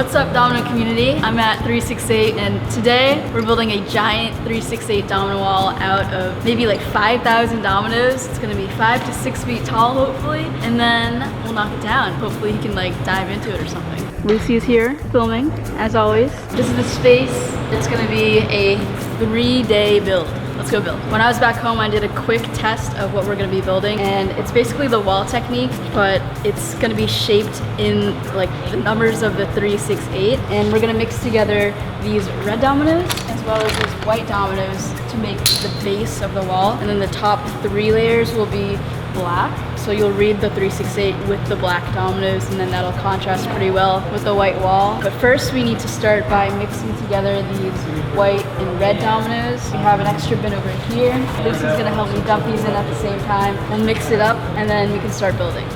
What's up, Domino community? I'm at 368 and today we're building a giant 368 domino wall out of maybe like 5,000 dominoes. It's gonna be 5 to 6 feet tall hopefully, and then we'll knock it down. Hopefully he can like dive into it or something. Lucy is here filming as always. This is the space. It's gonna be a 3-day build. Let's go build. When I was back home, I did a quick test of what we're gonna be building, and it's basically the wall technique, but it's gonna be shaped in like the numbers of the 368, and we're gonna mix together these red dominoes as well as these white dominoes to make the base of the wall, and then the top 3 layers will be black. So you'll read the 368 with the black dominoes, and then that'll contrast pretty well with the white wall. But first we need to start by mixing together these white and red dominoes. We have an extra bin over here. Lucy's gonna help me dump these in at the same time. We'll mix it up and then we can start building.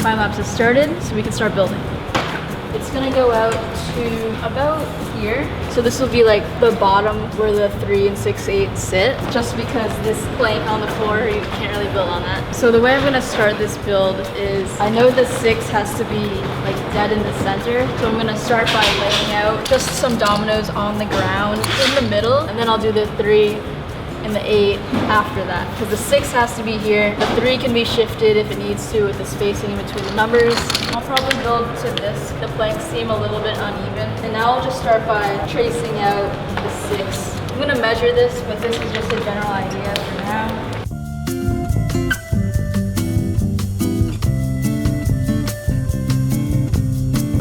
Time lapse has started, so we can start building. It's gonna go out to about here. So this will be like the bottom where the 3 and 6/8 sit, just because this plank on the floor, you can't really build on that. So the way I'm gonna start this build is, I know the 6 has to be like dead in the center. So I'm gonna start by laying out just some dominoes on the ground in the middle, and then I'll do the 3 and the 8 after that, because the 6 has to be here. The 3 can be shifted if it needs to with the spacing in between the numbers. I'll probably build to this. The planks seem a little bit uneven. And now I'll just start by tracing out the 6. I'm gonna measure this, but this is just a general idea for now.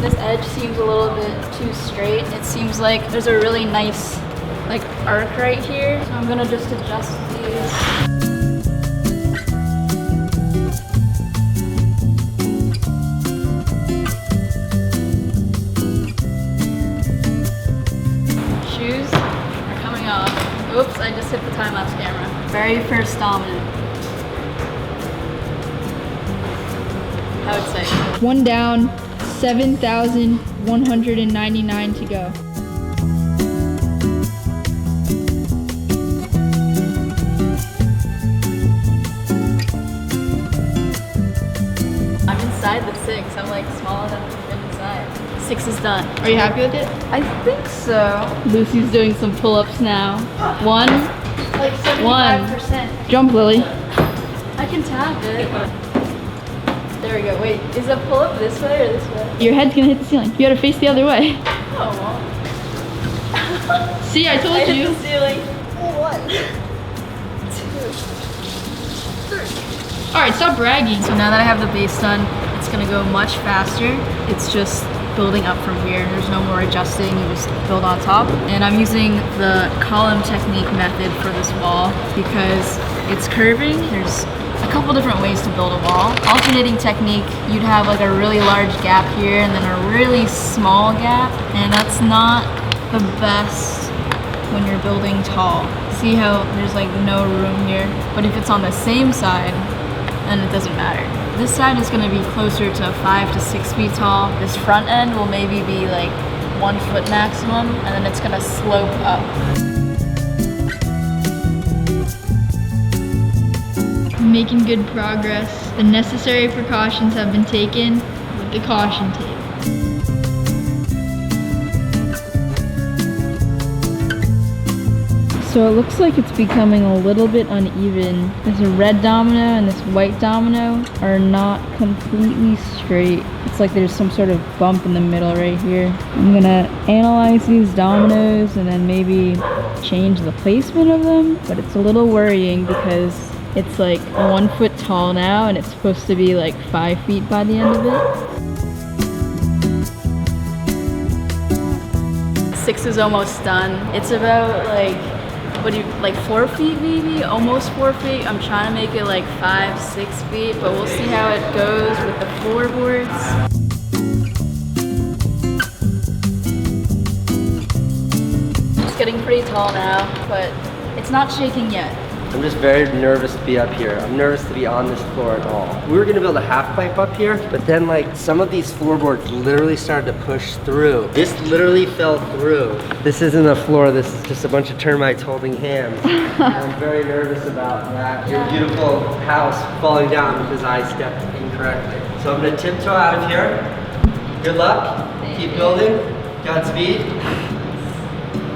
This edge seems a little bit too straight. It seems like there's a really nice like arc right here. So I'm gonna just adjust these. Shoes are coming off. Oops, I just hit the time-lapse camera. Very first domino. How exciting. 1 down, 7,199 to go. Inside the 6, I'm like small enough to fit inside. 6 is done. Are you happy with it? I think so. Lucy's doing some pull-ups now. 1, like 75%. Jump, Lily. I can tap it. There we go. Wait, is a pull-up this way or this way? Your head's gonna hit the ceiling. You gotta face the other way. Oh, well. See, I told I you. hit the ceiling. 1, 2, 3. All right, stop bragging. So now that I have the base done, it's gonna go much faster. It's just building up from here. There's no more adjusting, you just build on top. And I'm using the column technique method for this wall because it's curving. There's a couple different ways to build a wall. Alternating technique, you'd have like a really large gap here and then a really small gap, and that's not the best when you're building tall. See how there's like no room here? But if it's on the same side, then it doesn't matter. This side is gonna be closer to 5 to 6 feet tall. This front end will maybe be like 1 foot maximum, and then it's gonna slope up. Making good progress. The necessary precautions have been taken with the caution tape. So it looks like it's becoming a little bit uneven. This red domino and this white domino are not completely straight. It's like there's some sort of bump in the middle right here. I'm gonna analyze these dominoes and then maybe change the placement of them, but it's a little worrying because it's like 1 foot tall now and it's supposed to be like 5 feet by the end of it. 6 is almost done. It's about like, like 4 feet maybe? Almost 4 feet. I'm trying to make it like 5, 6 feet, but we'll see how it goes with the floorboards. It's getting pretty tall now, but it's not shaking yet. I'm just very nervous to be up here. I'm nervous to be on this floor at all. We were gonna build a half pipe up here, but then like some of these floorboards literally started to push through. This literally fell through. This isn't a floor, this is just a bunch of termites holding hands. I'm very nervous about that. Your beautiful house falling down because I stepped incorrectly. So I'm gonna tiptoe out of here. Good luck, keep building, Godspeed.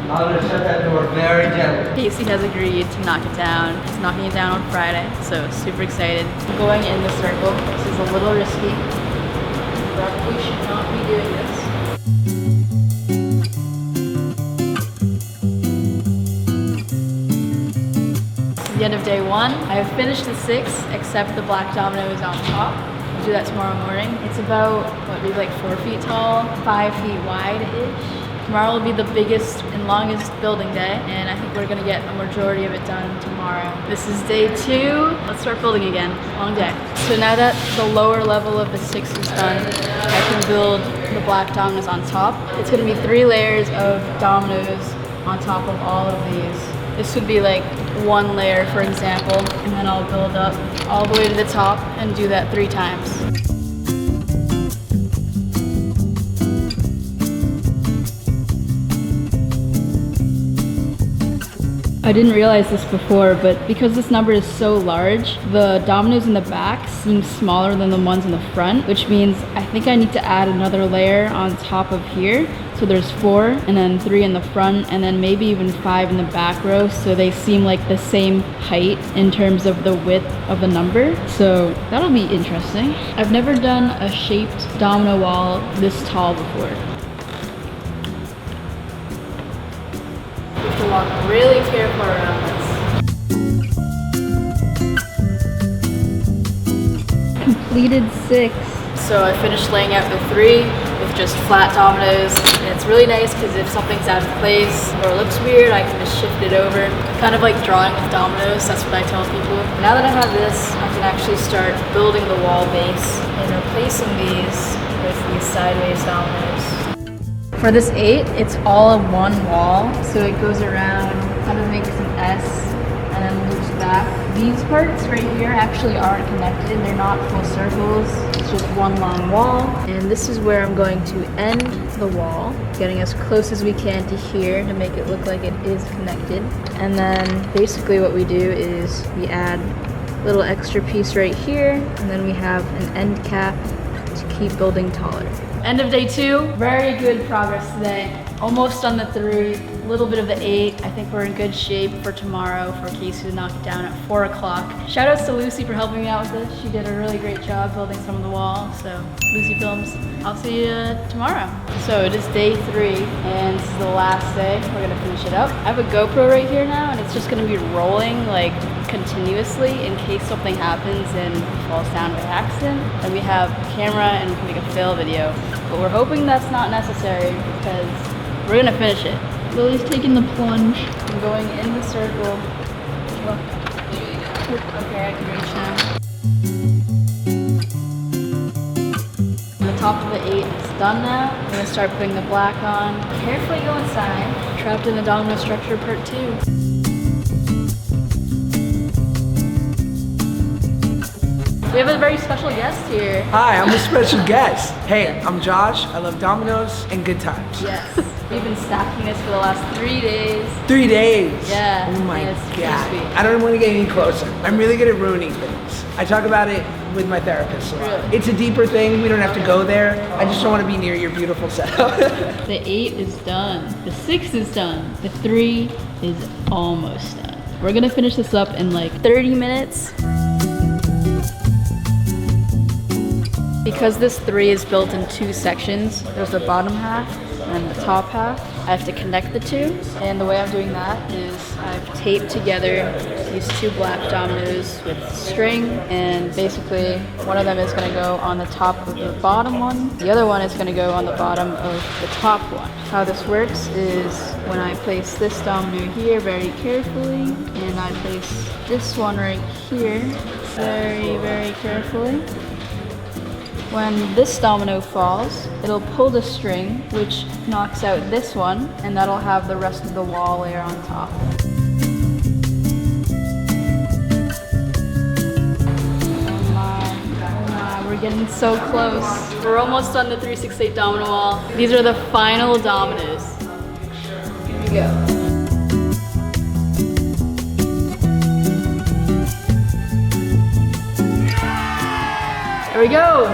I'm gonna shut that door very gently. Casey has agreed to knock it down. He's knocking it down on Friday, so super excited. I'm going in the circle. This is a little risky. Probably should not be doing this. This is the end of day one. I have finished the 6, except the black domino is on top. I'll do that tomorrow morning. It's about, what, maybe like 4 feet tall, 5 feet wide-ish. Tomorrow will be the biggest and longest building day, and I think we're gonna get a majority of it done tomorrow. This is day 2. Let's start building again. Long day. So now that the lower level of the 6 is done, I can build the black dominoes on top. It's gonna be 3 layers of dominoes on top of all of these. This would be like 1 layer, for example, and then I'll build up all the way to the top and do that 3 times. I didn't realize this before, but because this number is so large, the dominoes in the back seem smaller than the ones in the front, which means I think I need to add another layer on top of here. So there's 4, and then 3 in the front, and then maybe even 5 in the back row, so they seem like the same height in terms of the width of the number. So that'll be interesting. I've never done a shaped domino wall this tall before. To walk really careful around this. Completed 6. So I finished laying out the 3 with just flat dominoes. And it's really nice because if something's out of place or looks weird, I can just shift it over. Kind of like drawing with dominoes, that's what I tell people. Now that I have this, I can actually start building the wall base and replacing these with these sideways dominoes. For this 8, it's all in one wall, so it goes around, kind of makes an S, and then loops back. These parts right here actually aren't connected, they're not full circles, it's just one long wall. And this is where I'm going to end the wall, getting as close as we can to here to make it look like it is connected. And then basically what we do is we add a little extra piece right here, and then we have an end cap to keep building taller. End of day 2, very good progress today. Almost on the 3, a little bit of the 8. I think we're in good shape for tomorrow for Casey to knock it down at 4 o'clock. Shout outs to Lucy for helping me out with this. She did a really great job building some of the wall, so Lucy Films. I'll see you tomorrow. So it is day 3, and this is the last day. We're gonna finish it up. I have a GoPro right here now, and it's just gonna be rolling like continuously in case something happens and falls down by accident. Then we have a camera and we can make a fail video. But we're hoping that's not necessary because we're gonna finish it. Lily's taking the plunge. I'm going in the circle. Look. Okay, I can reach now. The top of the 8 is done now. I'm gonna start putting the black on. Carefully go inside. Trapped in the domino structure part 2. We have a very special guest here. Hi, I'm a special guest. Hey, I'm Josh. I love Dominoes and good times. Yes. We've been stacking this for the last 3 days. 3 days? Yeah. Oh my and it's pretty God. sweet. I don't want to get any closer. I'm really good at ruining things. I talk about it with my therapist a lot. Really? It's a deeper thing. We don't have to go there. I just don't want to be near your beautiful setup. The 8 is done. The 6 is done. The 3 is almost done. We're gonna finish this up in like 30 minutes. Because this 3 is built in 2 sections, there's the bottom half and the top half. I have to connect the 2, and the way I'm doing that is I've taped together these 2 black dominoes with string, and basically one of them is going to go on the top of the bottom one, the other one is going to go on the bottom of the top one. How this works is when I place this domino here very carefully, and I place this one right here very, very carefully. When this domino falls, it'll pull the string, which knocks out this one, and that'll have the rest of the wall layer on top. We're getting so close. We're almost done the 368 domino wall. These are the final dominoes. Here we go. There we go.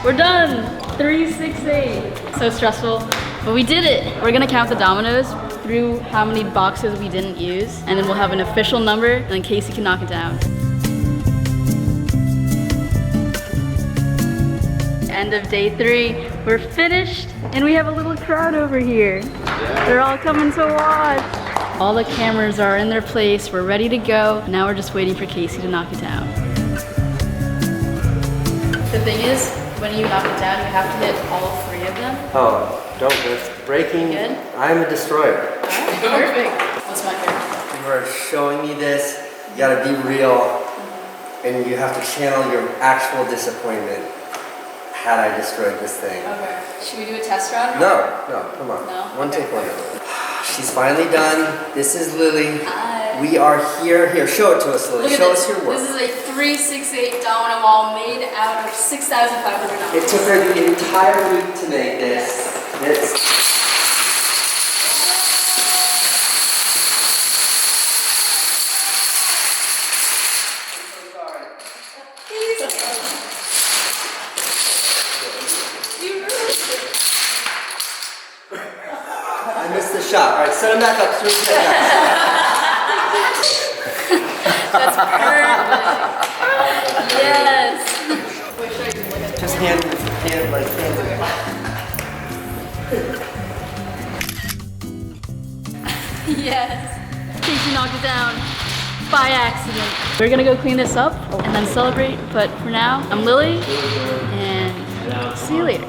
We're done. 368. So stressful, but we did it. We're gonna count the dominoes through how many boxes we didn't use, and then we'll have an official number, and then Casey can knock it down. End of day 3. We're finished, and we have a little crowd over here. They're all coming to watch. All the cameras are in their place. We're ready to go. Now we're just waiting for Casey to knock it down. The thing is, when you knock it down, you have to hit all 3 of them. Oh, don't risk breaking. Good? I'm a destroyer. Alright, perfect. What's my favorite? You are showing me this. You gotta be real, and you have to channel your actual disappointment. Had I destroyed this thing? Okay. Should we do a test round? No, come on. No? One Okay. take one. She's finally done. This is Lily. Hi. We are here. Here, show it to us, Lily. Look at Show this. us your work. This is a 368 domino wall made out of 6,500 It dominoes. took her the entire week to make this. It's I missed the shot. All right, set him back up. Switch him back. That's perfect. Yes. Wait, should I do like a Just hand. Yes. Casey knocked it down by accident. We're gonna go clean this up and then celebrate, but for now, I'm Lily, and see you later.